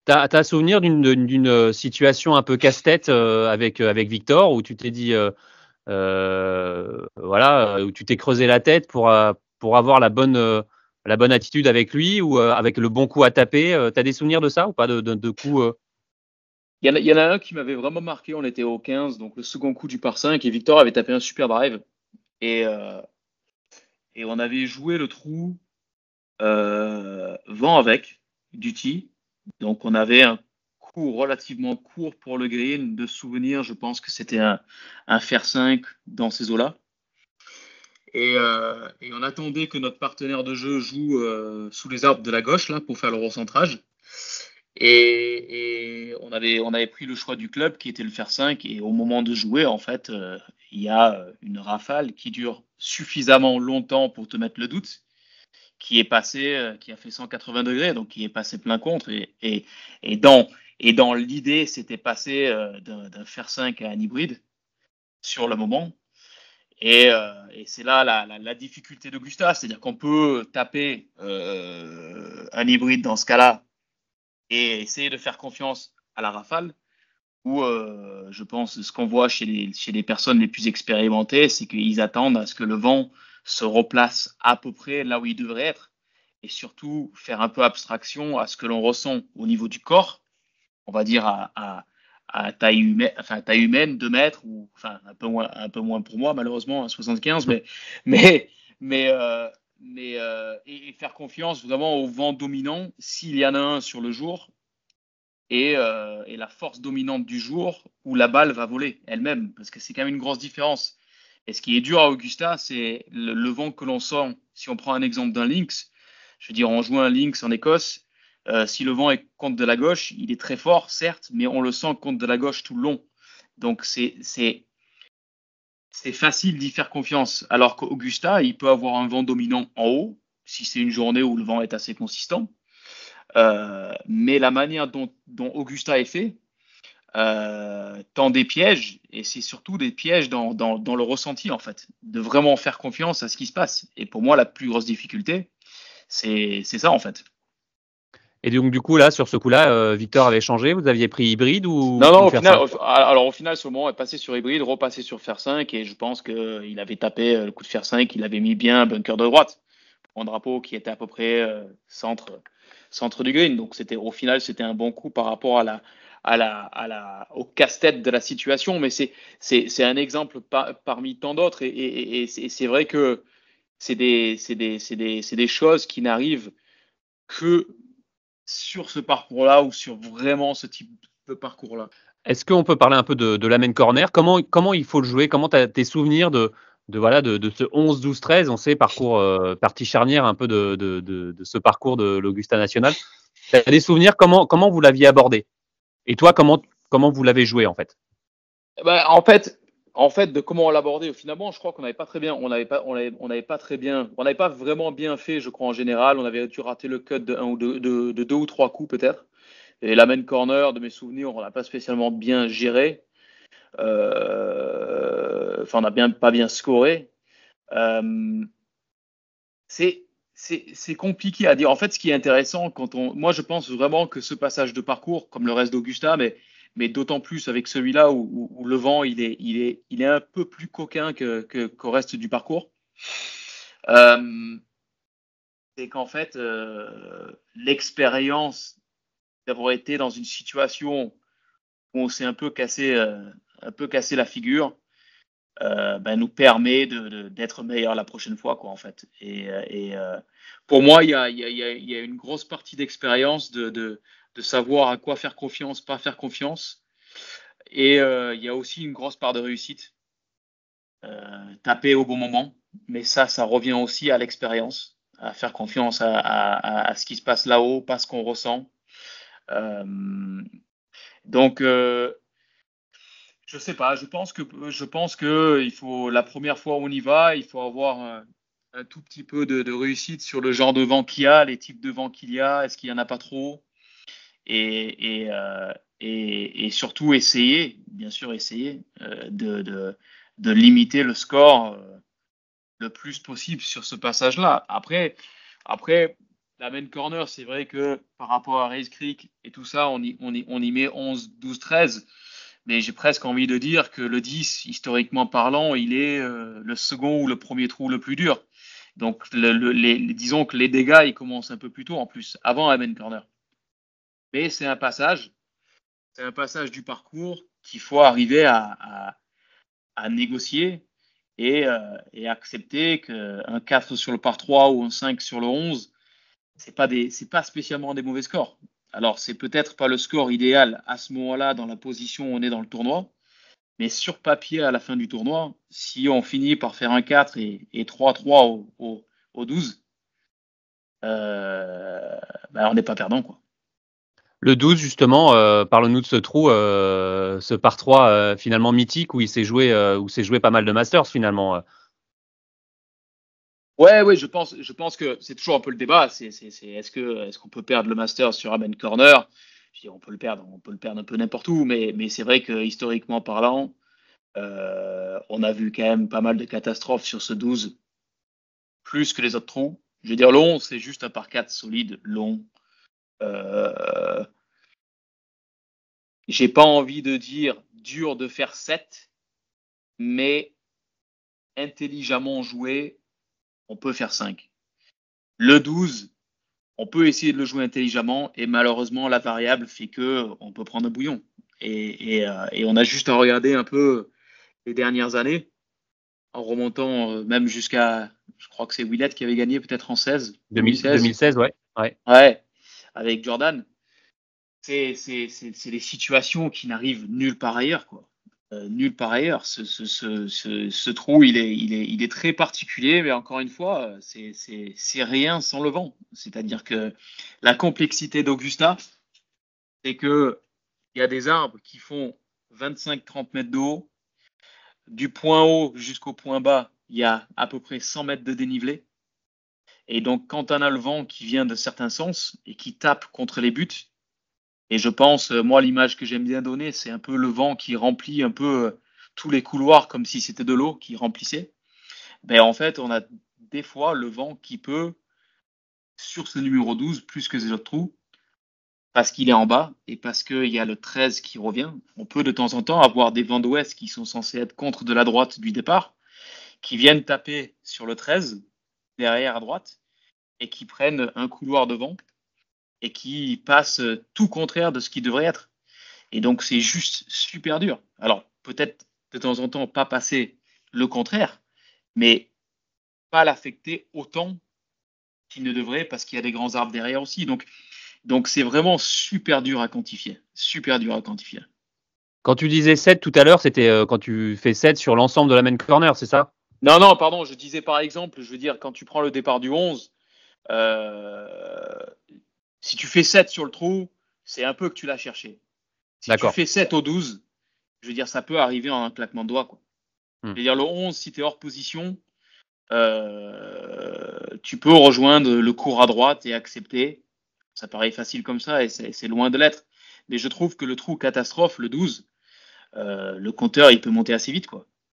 T'as souvenir d'une situation un peu casse-tête avec Victor où tu t'es dit voilà, où tu t'es creusé la tête pour avoir la bonne attitude avec lui ou avec le bon coup à taper. T'as des souvenirs de ça ou pas de coups Il y en a un qui m'avait vraiment marqué. On était au 15, donc le second coup du par 5, et Victor avait tapé un super drive. Et, euh, et on avait joué le trou vent avec du tee. Donc on avait un coup relativement court pour le green. De souvenir, je pense que c'était un fer 5 dans ces eaux-là. Et on attendait que notre partenaire de jeu joue sous les arbres de la gauche là, pour faire le recentrage. Et on avait pris le choix du club qui était le fer 5. Et au moment de jouer, en fait, il y a une rafale qui dure suffisamment longtemps pour te mettre le doute, qui est passé, qui a fait 180 degrés, donc qui est passé plein contre. Et dans, et dans l'idée, c'était passé d'un fer 5 à un hybride sur le moment. Et c'est là la difficulté d'Augusta, c'est-à-dire qu'on peut taper un hybride dans ce cas-là et essayer de faire confiance à la rafale, ou je pense ce qu'on voit chez les personnes les plus expérimentées, c'est qu'ils attendent à ce que le vent se replace à peu près là où il devrait être, et surtout faire un peu abstraction à ce que l'on ressent au niveau du corps, on va dire à taille humaine, 2 mètres, ou enfin un peu moins pour moi, malheureusement, à 75, mais, mais, euh, et faire confiance vraiment au vent dominant, s'il y en a un sur le jour, et la force dominante du jour où la balle va voler elle-même, parce que c'est quand même une grosse différence. Et ce qui est dur à Augusta, c'est le vent que l'on sent. Si on prend un exemple d'un lynx, je veux dire, on joue un lynx en Écosse, si le vent est contre de la gauche, il est très fort, certes, mais on le sent contre de la gauche tout le long. Donc c'est facile d'y faire confiance. Alors qu'Augusta, il peut avoir un vent dominant en haut, si c'est une journée où le vent est assez consistant. Mais la manière dont Augusta est fait, tend des pièges, et c'est surtout des pièges dans le ressenti, en fait, de vraiment faire confiance à ce qui se passe. Et pour moi, la plus grosse difficulté, c'est ça, en fait. et donc du coup là sur ce coup-là, Victor avait changé. Vous aviez pris hybride Non, non, ou faire ça? alors au final, ce moment est passé sur hybride, repassé sur fer 5, et je pense qu'il avait tapé le coup de fer 5, il avait mis bien un bunker de droite, pour un drapeau qui était à peu près centre du green. Donc au final, c'était un bon coup par rapport au casse-tête de la situation, mais c'est un exemple parmi tant d'autres, et c'est vrai que c'est des choses qui n'arrivent que sur ce parcours-là, ou sur vraiment ce type de parcours-là. Est-ce qu'on peut parler un peu de la main corner? Comment il faut le jouer? Comment tu as tes souvenirs voilà, de ce 11-12-13? On sait, parcours, partie charnière un peu de ce parcours de l'Augusta National. Tu as des souvenirs? Comment vous l'aviez abordé? Et toi, comment vous l'avez joué, en fait? Bah, en fait, de comment on l'abordait finalement, je crois qu'on n'avait pas très bien, on n'avait pas vraiment bien fait, je crois en général. On avait dû rater le cut de deux ou trois coups peut-être. Et la main corner, de mes souvenirs, on l'a pas spécialement bien géré. Enfin, on n'a pas bien scoré. Euh, c'est compliqué à dire. En fait, ce qui est intéressant, moi, je pense vraiment que ce passage de parcours, comme le reste d'Augusta, mais d'autant plus avec celui-là où le vent il est un peu plus coquin qu'au reste du parcours, euh, c'est qu'en fait, l'expérience d'avoir été dans une situation où on s'est un peu cassé la figure, ben, nous permet d'être meilleur la prochaine fois, quoi, en fait. Pour moi, il y a une grosse partie d'expérience de savoir à quoi faire confiance, pas faire confiance. Et il y a aussi une grosse part de réussite, taper au bon moment. Mais ça revient aussi à l'expérience, à faire confiance à ce qui se passe là-haut, pas ce qu'on ressent. Euh, donc, je sais pas, je pense que il faut, la première fois où on y va, il faut avoir un tout petit peu de réussite sur le genre de vent qu'il y a, les types de vent qu'il y a, est-ce qu'il y en a pas trop, et surtout essayer, bien sûr essayer de limiter le score le plus possible sur ce passage-là. Après, la main corner, c'est vrai que par rapport à Race Creek et tout ça, on y met 11, 12, 13. Mais j'ai presque envie de dire que le 10, historiquement parlant, il est le second ou le premier trou le plus dur. Donc, disons que les dégâts, ils commencent un peu plus tôt en plus, avant la main corner. Mais c'est un passage du parcours qu'il faut arriver à négocier et accepter qu'un 4 sur le par 3 ou un 5 sur le 11, c'est pas spécialement des mauvais scores. Alors, c'est peut-être pas le score idéal à ce moment-là dans la position où on est dans le tournoi, mais sur papier, à la fin du tournoi, si on finit par faire un 4 et 3-3 au 12, ben on n'est pas perdant, quoi. Le 12, justement, parle-nous de ce trou, ce par 3 finalement mythique où s'est joué pas mal de Masters finalement. Ouais, je pense que c'est toujours un peu le débat. Est-ce qu'on peut perdre le Master sur Amen Corner? Je dis, on peut le perdre un peu n'importe où, mais c'est vrai que historiquement parlant, on a vu quand même pas mal de catastrophes sur ce 12, plus que les autres trous. Je veux dire, le 11, c'est juste un par 4 solide, long. Euh, J'ai pas envie de dire dur de faire 7, mais intelligemment joué, on peut faire 5. Le 12, on peut essayer de le jouer intelligemment et malheureusement, la variable fait que on peut prendre un bouillon. Et on a juste à regarder un peu les dernières années en remontant même jusqu'à, je crois que c'est Willett qui avait gagné peut-être en 16, 2016. 2016, ouais. Ouais. Ouais, avec Jordan. C'est des situations qui n'arrivent nulle part ailleurs, quoi. Nulle part ailleurs. Ce trou, il est très particulier, mais encore une fois, c'est rien sans le vent. C'est-à-dire que la complexité d'Augusta, c'est que il y a des arbres qui font 25-30 mètres de haut. Du point haut jusqu'au point bas, il y a à peu près 100 mètres de dénivelé. Et donc, quand on a le vent qui vient de certains sens et qui tape contre les buts, et je pense, moi, l'image que j'aime bien donner, c'est un peu le vent qui remplit un peu tous les couloirs comme si c'était de l'eau qui remplissait. Ben, en fait, on a des fois le vent qui peut, sur ce numéro 12, plus que les autres trous, parce qu'il est en bas et parce qu'il y a le 13 qui revient, on peut de temps en temps avoir des vents d'ouest qui sont censés être contre de la droite du départ, qui viennent taper sur le 13, derrière à droite, et qui prennent un couloir de vent et qui passent tout contraire de ce qui devrait être. Et donc, c'est juste super dur. Alors, peut-être de temps en temps, pas passer le contraire, mais pas l'affecter autant qu'il ne devrait parce qu'il y a des grands arbres derrière aussi. Donc c'est vraiment super dur à quantifier. Super dur à quantifier. Quand tu disais 7 tout à l'heure, c'était quand tu fais 7 sur l'ensemble de la main corner, c'est ça? Non, pardon, je disais par exemple, je veux dire, quand tu prends le départ du 11, euh, si tu fais 7 sur le trou, c'est un peu que tu l'as cherché. Si tu D'accord. fais 7 au 12, je veux dire, ça peut arriver en un claquement de doigts, quoi. Je veux dire, le 11, si tu es hors position, tu peux rejoindre le cours à droite et accepter. Ça paraît facile comme ça et c'est loin de l'être. Mais je trouve que le trou catastrophe, le 12, le compteur, il peut monter assez vite, quoi.